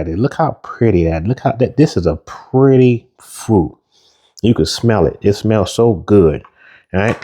Look how pretty that. Look how that. This is a pretty fruit. You can smell it. It smells so good. All right.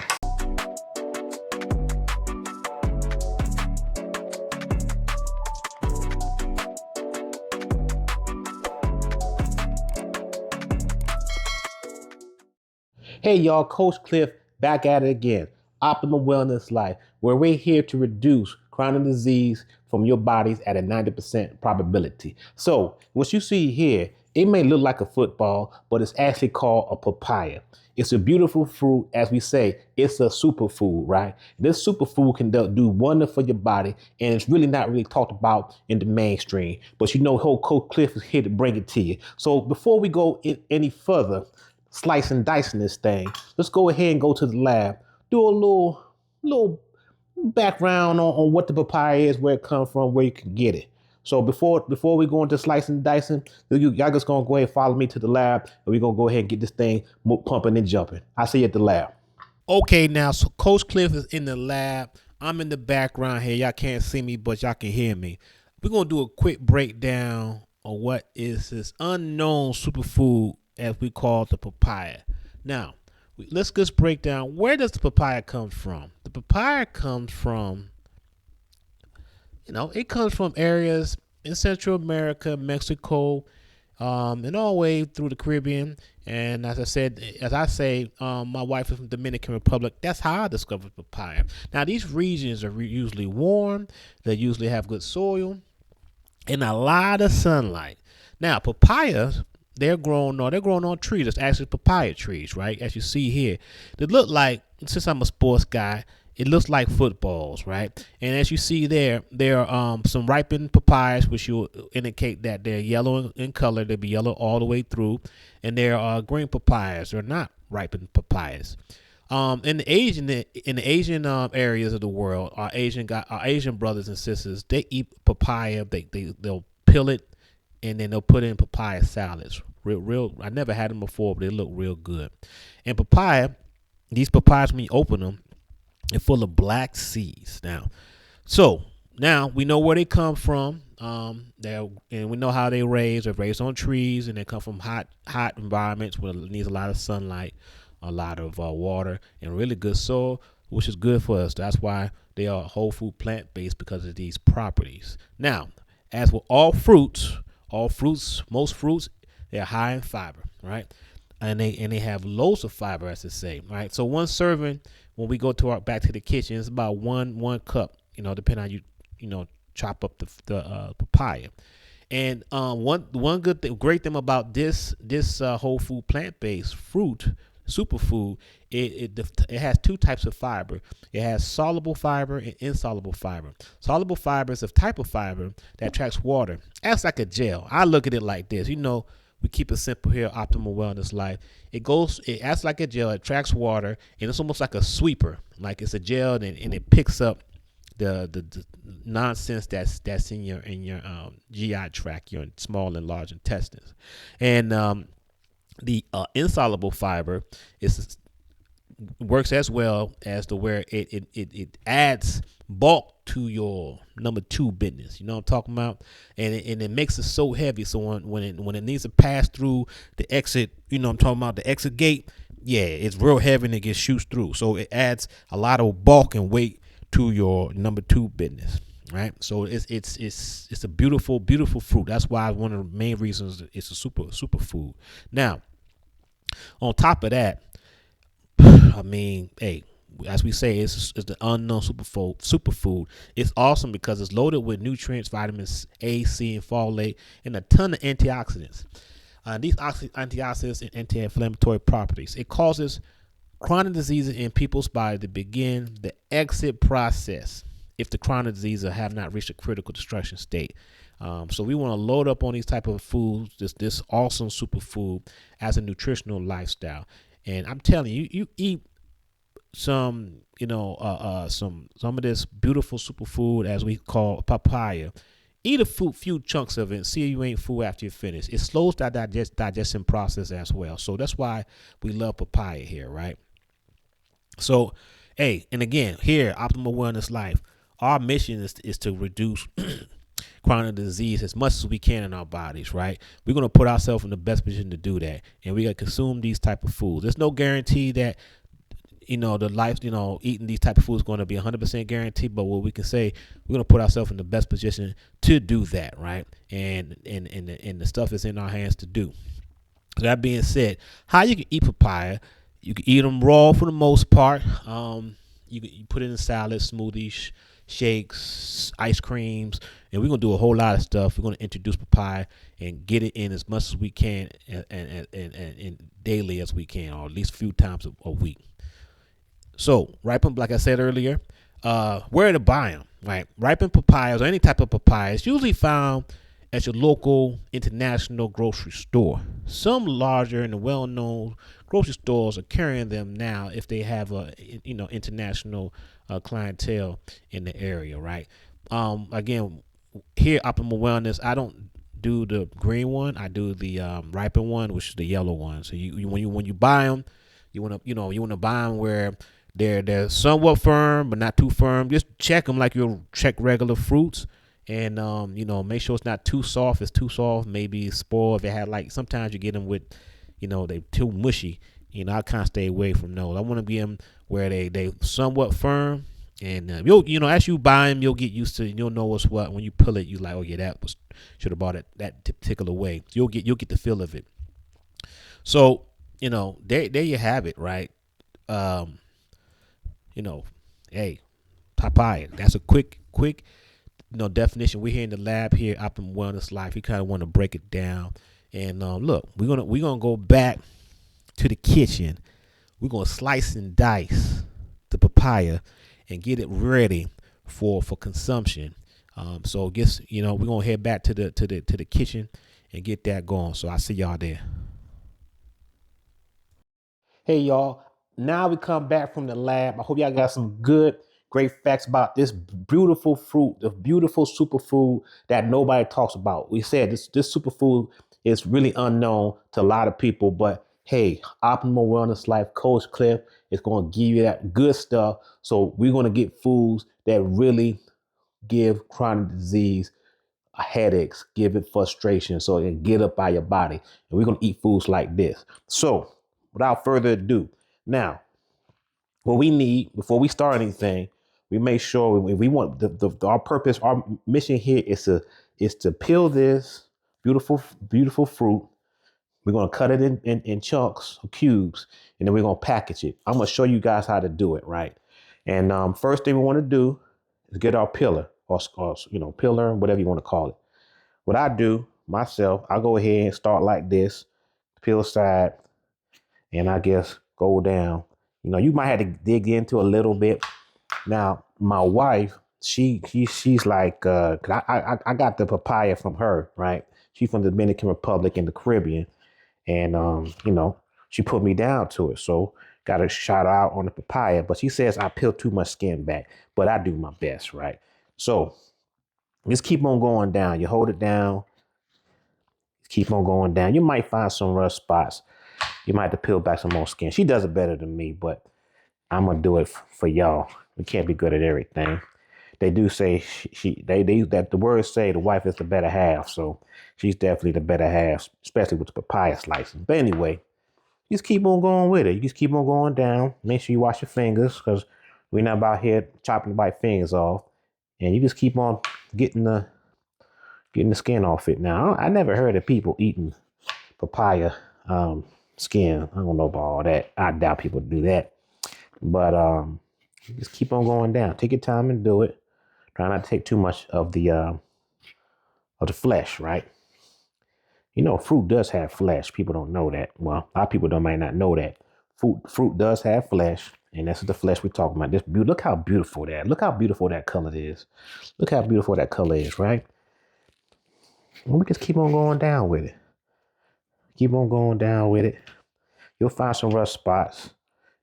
Hey y'all, Coach Cliff back at it again. Optimal Wellness Life, where we're here to reduce chronic disease from your bodies at a 90% probability. So, what you see here, it may look like a football, but it's actually called a papaya. It's a beautiful fruit, as we say, it's a superfood, right? This superfood can do wonder for your body, and it's really not really talked about in the mainstream. But you know, whole Coach Cliff is here to bring it to you. So, before we go any further, slice and dicing this thing, let's go ahead and go to the lab. Do a little background on what the papaya is, where it comes from, where you can get it. So before we go into slicing and dicing, y'all just gonna go ahead and follow me to the lab, and we're gonna go ahead and get this thing pumping and jumping. I see you at the lab. Okay, now so Coach Cliff is in the lab. I'm in the background here. Y'all can't see me, but y'all can hear me. We're gonna do a quick breakdown of what is this unknown superfood as we call the papaya. Now, let's just break down, where does the papaya come from? The papaya comes from, it comes from areas in Central America, Mexico, and all the way through the Caribbean. And as I say, my wife is from Dominican Republic. That's how I discovered papaya. Now, these regions are usually warm. They usually have good soil and a lot of sunlight. Now, papayas, they're grown on trees. It's actually papaya trees, right? As you see here, they look like, since I'm a sports guy, it looks like footballs, right? And as you see there are some ripened papayas, which will indicate that they're yellow in color. They'll be yellow all the way through. And there are green papayas. They're not ripened papayas. In the Asian areas of the world, our Asian brothers and sisters, they eat papaya. They'll peel it, and then they'll put it in papaya salads. Real. I never had them before, but they look real good. And these papayas, when you open them, they're full of black seeds. Now we know where they come from. And we know how they raise. They're raised on trees, and they come from hot environments where it needs a lot of sunlight, a lot of water, and really good soil, which is good for us. That's why they are whole food plant based, because of these properties. Now, as with most fruits, they're high in fiber, right? And they have loads of fiber, as I say, right? So one serving, when we go back to the kitchen, it's about one cup, depending on you chop up the papaya. And one great thing about this whole food plant based fruit superfood, it has two types of fiber. It has soluble fiber and insoluble fiber. Soluble fiber is a type of fiber that attracts water. Acts like a gel. I look at it like this. We keep it simple here, Optimal Wellness Life. It acts like a gel, it attracts water, and it's almost like a sweeper. Like it's a gel, and it picks up the nonsense that's in your GI tract, your small and large intestines. And the insoluble fiber works as well as where it adds bulk to your number two business. You know what I'm talking about? And it makes it so heavy. So when it needs to pass through the exit, I'm talking about the exit gate. Yeah, it's real heavy and it gets shoots through. So it adds a lot of bulk and weight to your number two business. Right, so it's a beautiful fruit. That's why one of the main reasons it's a super food. Now, on top of that, I mean, hey, as we say, it's the unknown superfood. It's awesome because it's loaded with nutrients, vitamins A, C, and folate, and a ton of antioxidants. These antioxidants and anti-inflammatory properties. It causes chronic diseases in people's body to begin the exit process if the chronic diseases have not reached a critical destruction state. So we want to load up on these type of foods, this awesome superfood, as a nutritional lifestyle. And I'm telling you, you eat some of this beautiful superfood, as we call papaya. Eat a few chunks of it and see if you ain't full after you finish. It slows that digestion process as well. So that's why we love papaya here, right? So, hey, and again, here, Optimal Wellness Life, our mission is to reduce chronic disease as much as we can in our bodies, right? We're going to put ourselves in the best position to do that, and we got to consume these type of foods. There's no guarantee that the life, eating these type of foods is going to be 100% guaranteed, but what we can say, we're going to put ourselves in the best position to do that, right? And the stuff is in our hands to do. So that being said, how you can eat papaya? You can eat them raw for the most part. You put it in salads, smoothies, shakes, ice creams, and we're gonna do a whole lot of stuff. We're gonna introduce papaya and get it in as much as we can, and daily as we can, or at least a few times a week. So ripen, like I said earlier, where to buy them? Right, ripened papayas or any type of papaya is usually found at your local international grocery store. Some larger and well-known grocery stores are carrying them now if they have a international clientele in the area. Right. Again, here Optimal Wellness, I don't do the green one. I do the ripened one, which is the yellow one. So when you buy them, you want to buy them where they're somewhat firm but not too firm. Just check them like you'll check regular fruits, and make sure it's not too soft. If it's too soft, maybe it's spoiled. If it had, like, sometimes you get them with, they too mushy. I kind of stay away from those. I want to get them where they somewhat firm, and you'll as you buy them, you'll get used to it. You'll know what's what. When you pull it, you like, oh yeah, that was should have bought it that particular way. So you'll get the feel of it. So there you have it, right? Um, hey, papaya. That's a quick definition. We're here in the lab here, Optimal Wellness Life. We kind of want to break it down. And look, we're gonna go back to the kitchen. We're gonna slice and dice the papaya and get it ready for consumption. So we're gonna head back to the kitchen and get that going. So I'll see y'all there. Hey y'all, now we come back from the lab. I hope y'all got some great facts about this beautiful fruit, the beautiful superfood that nobody talks about. We said this superfood is really unknown to a lot of people, but hey, Optimal Wellness Life Coach Cliff is going to give you that good stuff. So we're going to get foods that really give chronic disease headaches, give it frustration, so it can get up by your body. And we're going to eat foods like this. So without further ado, now, what we need before we start anything, we make sure we want our purpose, our mission here is to peel this beautiful fruit. We're gonna cut it in chunks or cubes, and then we're gonna package it. I'm gonna show you guys how to do it, right? And first thing we want to do is get our peeler or peeler, whatever you want to call it. What I do myself, I go ahead and start like this, peel side, and I guess go down. You might have to dig into a little bit. Now, my wife, she's like, 'cause I got the papaya from her, right? She's from the Dominican Republic in the Caribbean, and she put me down to it. So got a shout out on the papaya, but she says I peel too much skin back, but I do my best, right? So just keep on going down. You hold it down, keep on going down. You might find some rough spots. You might have to peel back some more skin. She does it better than me, but I'm gonna do it for y'all. We can't be good at everything. They do say they that the words say the wife is the better half, so she's definitely the better half, especially with the papaya slicing. But anyway, just keep on going with it. You just keep on going down. Make sure you wash your fingers, because we're not about here chopping the white fingers off. And you just keep on getting the skin off it. Now, I never heard of people eating papaya skin. I don't know about all that. I doubt people do that. But just keep on going down. Take your time and do it. Try not to take too much of the flesh, right? Fruit does have flesh. People don't know that. Well, a lot of people might not know that. Fruit does have flesh, and that's the flesh we're talking about. Look how beautiful that. Look how beautiful that color is. Look how beautiful that color is, right? And we just keep on going down with it. Keep on going down with it. You'll find some rough spots,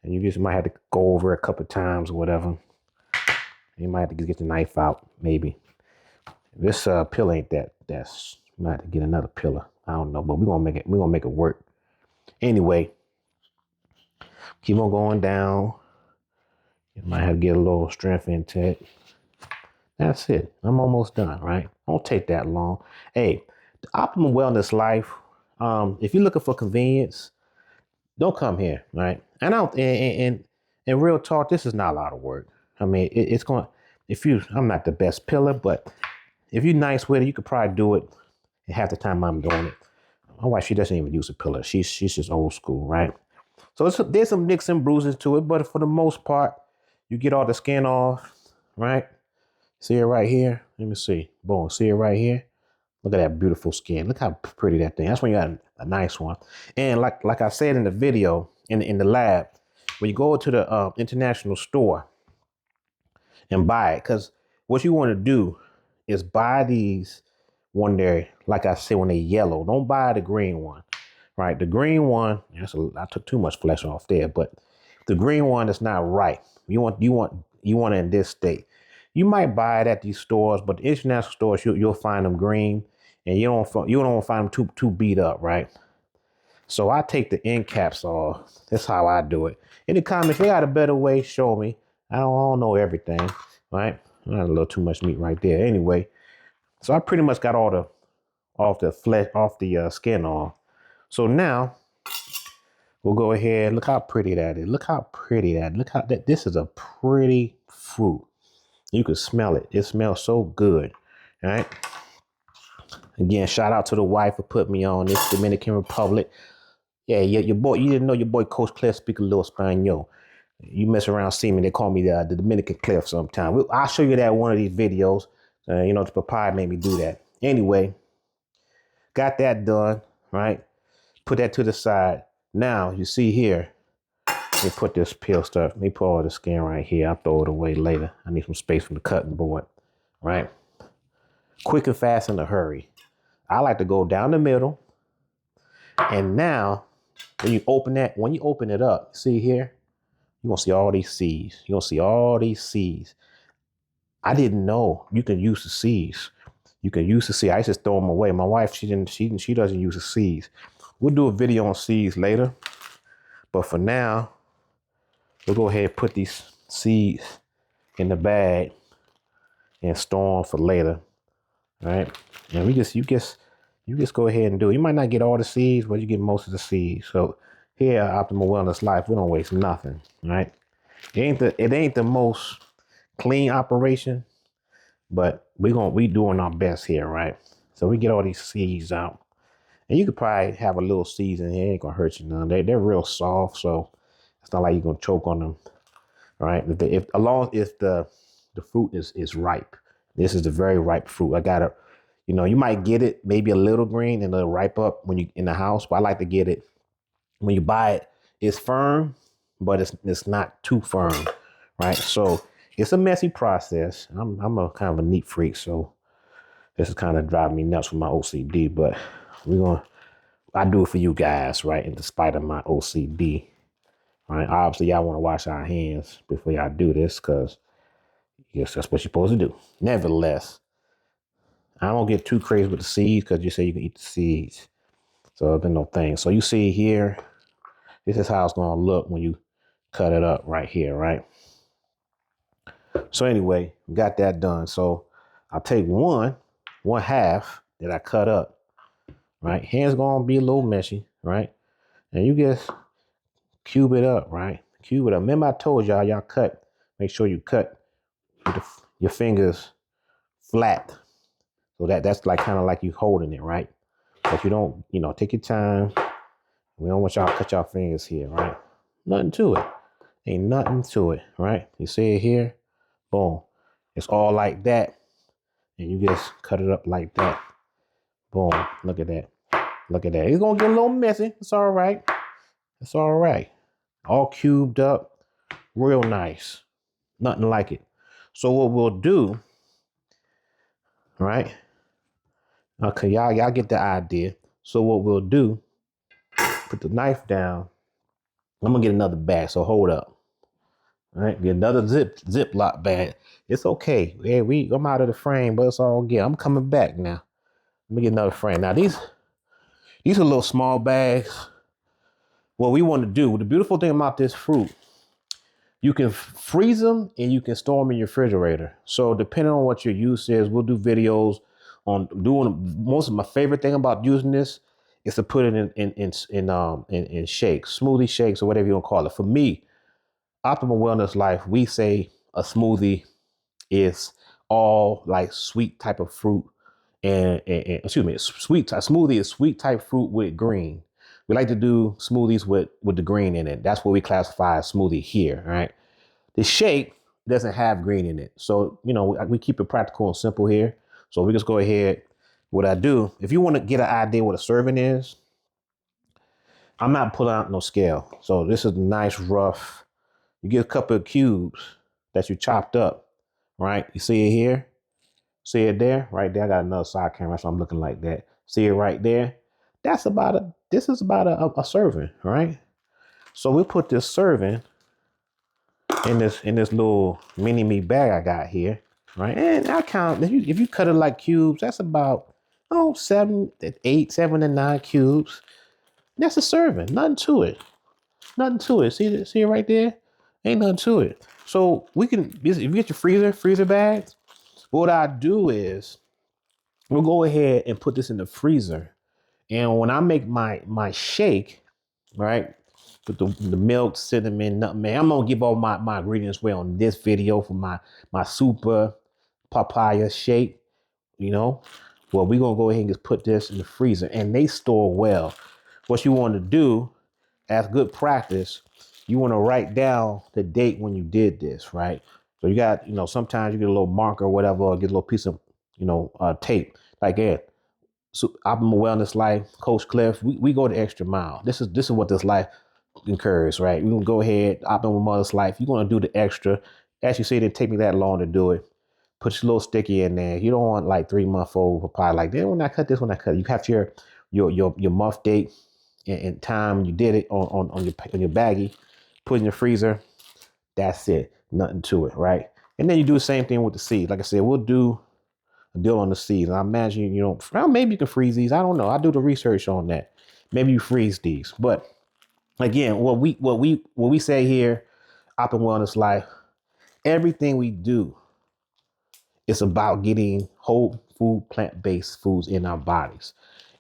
and you just might have to go over it a couple of times or whatever. You might have to get the knife out, maybe. This pill ain't that's you might have to get another pillar. I don't know, but we're gonna make it work. Anyway, keep on going down. You might have to get a little strength into it. That's it. I'm almost done, right? Don't take that long. Hey, the optimal wellness life. If you're looking for convenience, don't come here, right? And I don't, and real talk, this is not a lot of work. I mean, it's going. If you, I'm not the best pillar, but if you're nice with it, you could probably do it. And half the time I'm doing it. My wife, she doesn't even use a pillar. She's just old school, right? So there's some nicks and bruises to it, but for the most part, you get all the skin off, right? See it right here? Let me see. Boom. See it right here? Look at that beautiful skin. Look how pretty that thing. That's when you got a nice one. And like I said in the video, in the lab, when you go to the international store and buy it, because what you want to do is buy these when they're, like I said, when they're yellow. Don't buy the green one, right? The green one, I took too much flesh off there, but the green one is not right. You want it in this state. You might buy it at these stores, but the international stores, you'll find them green, and you don't find them too beat up, right? So I take the end caps off. That's how I do it. In the comments, if you got a better way, show me. I don't know everything, right? I got a little too much meat right there. Anyway, so I pretty much got all the flesh off the skin off. So now we'll go ahead. Look how pretty that is. Look how pretty that. Look how that. This is a pretty fruit. You can smell it. It smells so good. All right. Again, shout out to the wife for putting me on this Dominican Republic. Yeah, your boy. You didn't know your boy Coach Cliff speak a little Spaniel. You mess around, see me. They call me the Dominican Cliff sometime. I'll show you that in one of these videos. The Papaya made me do that. Anyway, got that done. Right. Put that to the side. Now you see here. Let me put this peel stuff. Let me put all the skin right here. I'll throw it away later. I need some space from the cutting board. Right. Quick and fast in a hurry. I like to go down the middle. And now, when you open it up, see here, you're going to see all these seeds. You're going to see all these seeds. I didn't know you can use the seeds. You can use the seeds. I used to throw them away. My wife, she doesn't use the seeds. We'll do a video on seeds later. But for now, we'll go ahead and put these seeds in the bag and store them for later. All right. And you just go ahead and do it. You might not get all the seeds, but you get most of the seeds. So here at Optimal Wellness Life, we don't waste nothing. Right. It ain't the most clean operation, but we doing our best here, right? So we get all these seeds out. And you could probably have a little seeds in here. It ain't gonna hurt you none. They're real soft, so it's not like you're gonna choke on them. Right. If the fruit is ripe. This is a very ripe fruit. I got it. You might get it maybe a little green and it'll ripe up when you in the house. But I like to get it when you buy it. It's firm, but it's not too firm, right? So it's a messy process. I'm a kind of a neat freak, so this is kind of driving me nuts with my OCD. But I do it for you guys, right? In despite of my OCD, right? Obviously, y'all want to wash our hands before y'all do this, because yes, that's what you're supposed to do. Nevertheless, I don't get too crazy with the seeds because you say you can eat the seeds. So it's been no thing. So you see here, this is how it's going to look when you cut it up right here, right? So anyway, we got that done. So I'll take one half that I cut up, right? Hands going to be a little messy, right? And you just cube it up, right? Cube it up. Remember I told y'all cut. Make sure you cut with your fingers flat. So that's like kind of like you holding it, right? But you don't, take your time. We don't want y'all to cut your fingers here, right? Nothing to it. Ain't nothing to it, right? You see it here? Boom. It's all like that. And you just cut it up like that. Boom. Look at that. Look at that. It's going to get a little messy. It's all right. It's all right. All cubed up. Real nice. Nothing like it. So what we'll do, right? Okay, y'all get the idea. So what we'll do, put the knife down. I'm gonna get another bag, so hold up. All right, get another Ziploc bag. It's okay. Yeah, I'm out of the frame, but it's all good. I'm coming back now. Let me get another frame. Now these are little small bags. What we want to do, the beautiful thing about this fruit, you can freeze them and you can store them in your refrigerator. So depending on what your use is, we'll do videos on doing most of my favorite thing about using this is to put it in shakes, smoothie shakes, or whatever you want to call it. For me, Optimal Wellness Life, we say a smoothie is all like sweet type of fruit and excuse me, sweet a smoothie is sweet type fruit with green. We like to do smoothies with the green in it. That's what we classify as smoothie here. All right. The shake doesn't have green in it. So, we keep it practical and simple here. So we just go ahead. What I do, if you want to get an idea what a serving is, I'm not pulling out no scale. So this is nice, rough. You get a couple of cubes that you chopped up, right? You see it here? See it there? Right there. I got another side camera, so I'm looking like that. See it right there? This is about a serving, right? So we put this serving in this little mini me bag I got here, right? And I count if you cut it like cubes, that's about 7 to 9 cubes. That's a serving. Nothing to it. Nothing to it. See it right there? Ain't nothing to it. So if you get your freezer bags, what I do is we'll go ahead and put this in the freezer. And when I make my shake, right? Put the milk, cinnamon, nutmeg. I'm gonna give all my ingredients away on this video for my super papaya shake, you know. Well, we're gonna go ahead and just put this in the freezer and they store well. What you want to do as good practice, you want to write down the date when you did this, right? So you got, sometimes you get a little marker or whatever, or get a little piece of, tape. Like, yeah, so Optimal Wellness Life, Coach Cliff, we go the extra mile. This is what this life encourages, right? We can go ahead, Optimal Wellness Life. You're going to do the extra. As you say, it didn't take me that long to do it. Put your little sticky in there. You don't want like 3-month-old papaya. Like, then when I cut this, you have your month date and time you did it on your baggie, put in your freezer. That's it. Nothing to it, right? And then you do the same thing with the seeds. Like I said, we'll do a deal on the seeds. And I imagine, well, maybe you can freeze these. I don't know. I do the research on that. Maybe you freeze these. But again, what we say here, Optimal Wellness Life, everything we do is about getting whole food, plant-based foods in our bodies.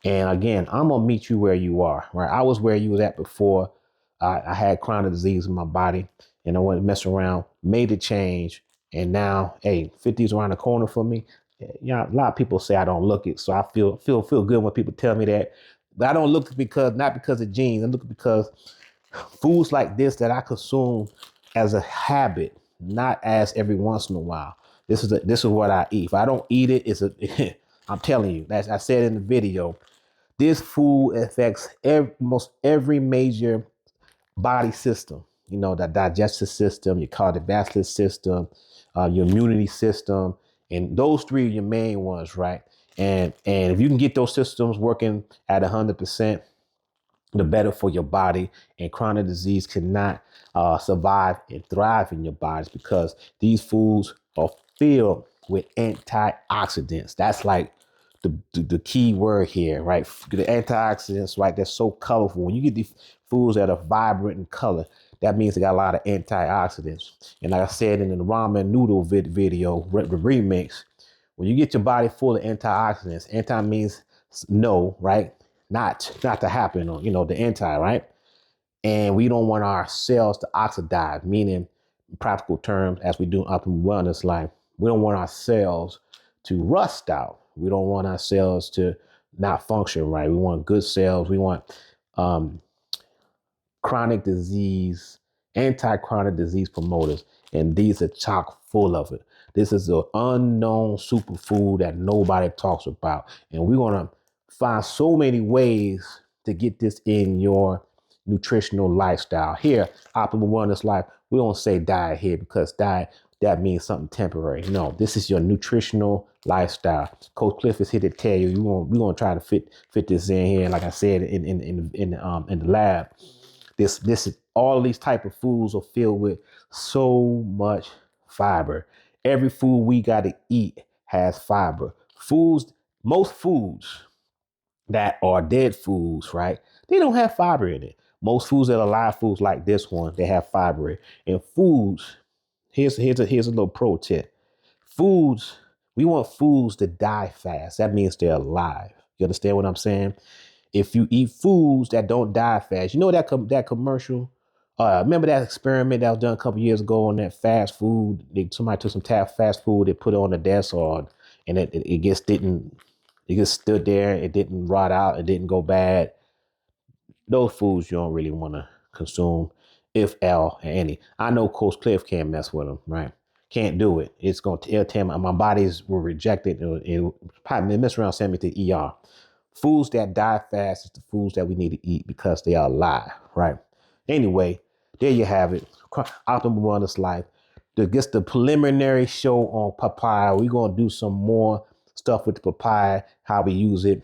And again, I'm gonna meet you where you are, right? I was where you was at before. I had chronic disease in my body and I went to mess around, made a change. And now, hey, 50 is around the corner for me. A lot of people say I don't look it. So I feel good when people tell me that. But I don't look not because of genes. I look because foods like this that I consume as a habit, not as every once in a while. This is what I eat. If I don't eat it, I'm telling you, as I said in the video, this food affects most every major body system. The digestive system, your cardiovascular system, your immunity system, and those three are your main ones, right? And if you can get those systems working at 100%, the better for your body. And chronic disease cannot survive and thrive in your bodies because these foods are filled with antioxidants. That's like the key word here, right? The antioxidants, right? They're so colorful. When you get these foods that are vibrant in color, that means they got a lot of antioxidants. And like I said in the ramen noodle video, the remix, when you get your body full of antioxidants, anti means no, right? Not to happen, or the anti, right? And we don't want our cells to oxidize, meaning in practical terms, as we do Optimal Wellness Life, we don't want our cells to rust out. We don't want our cells to not function right. We want good cells. We want chronic disease, anti-chronic disease promoters, and these are chock full of it. This is an unknown superfood that nobody talks about, and we're gonna find so many ways to get this in your nutritional lifestyle. Here, Optimal Wellness Life, we don't say diet here because diet, that means something temporary. No, this is your nutritional lifestyle. Coach Cliff is here to tell you, we're gonna try to fit this in here. Like I said in the lab, this is all of these type of foods are filled with so much fiber. Every food we got to eat has fiber. Most foods that are dead foods, right? They don't have fiber in it. Most foods that are live foods like this one, they have fiber in it. And foods, here's a little pro tip. Foods We want foods to die fast. That means they're alive. You understand what I'm saying? If you eat foods that don't die fast, you know that commercial. Remember that experiment that was done a couple years ago on that fast food? Somebody took some fast food, they put it on the desk, and it just didn't. It just stood there. It didn't rot out. It didn't go bad. Those foods you don't really want to consume, if any. I know Coach Cliff can't mess with them, right? Can't do it. It's going to tell my bodies will reject it. It'll probably mess around, send me to the ER. Foods that die fast is the foods that we need to eat because they are alive, right? Anyway, there you have it. Optimal Wellness Life. Just the preliminary show on papaya. We're going to do some more stuff with the papaya, how we use it,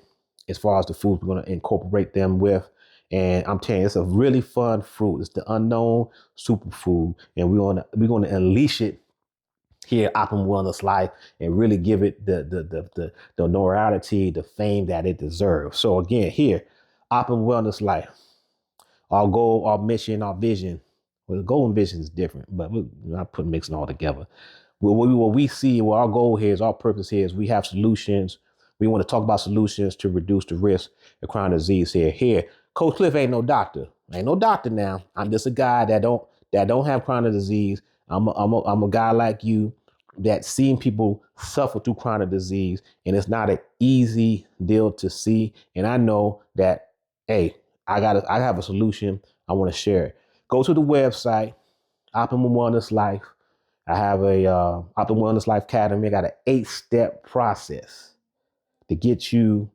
as far as the foods we're going to incorporate them with. And I'm telling you, it's a really fun fruit. It's the unknown superfood, and we're gonna unleash it here at Optimal Wellness Life and really give it the notoriety, the fame that it deserves. So again, here, Optimal Wellness Life, our goal, our mission, our vision. Well, the goal and vision is different, but we're not mixing all together. What we see, what our goal here is, our purpose here is we have solutions. We want to talk about solutions to reduce the risk of chronic disease here. Coach Cliff ain't no doctor. I ain't no doctor now. I'm just a guy that don't have chronic disease. I'm a guy like you that seen people suffer through chronic disease, and it's not an easy deal to see. And I know that, hey, I have a solution. I want to share it. Go to the website, Optimal Wellness Life. I have a Optimal Wellness Life Academy. I got an 8-step process to get you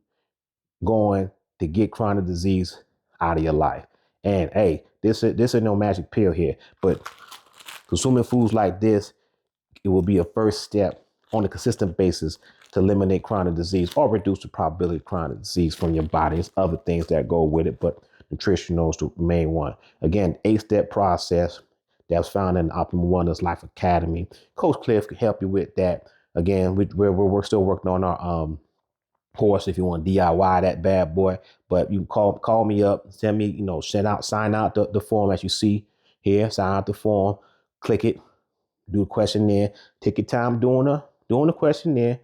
going to get chronic disease out of your life. And hey, this is no magic pill here, but consuming foods like this, it will be a first step on a consistent basis to eliminate chronic disease or reduce the probability of chronic disease from your body. There's other things that go with it, but nutritional is the main one. Again, 8-step process that's found in the Optimal Wellness Life Academy. Coach Cliff can help you with that. Again, we're still working on our course if you want to DIY that bad boy. But you call me up, send me, sign out the form as you see here, sign out the form, click it, do a questionnaire, take your time doing the questionnaire.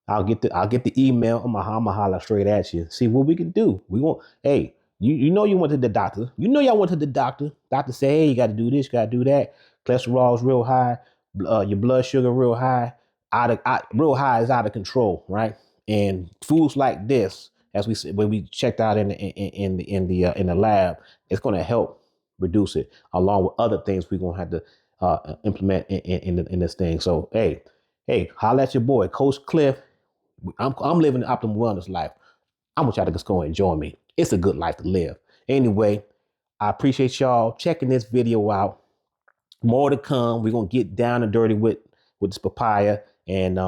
I'll get the email. I'm gonna holler straight at you. See what we can do. We want, hey, you went to the doctor. You know y'all went to the doctor. Doctor say, hey, you got to do this, you got to do that. Cholesterol's real high, your blood sugar real high, real high is out of control, right? And foods like this, as we said when we checked out in the lab, it's going to help reduce it, along with other things we're gonna have to implement in this thing. So hey, holla at your boy, Coach Cliff. I'm living the optimal wellness life. I want y'all to just go and join me. It's a good life to live. Anyway, I appreciate y'all checking this video out. More to come. We're gonna get down and dirty with this papaya and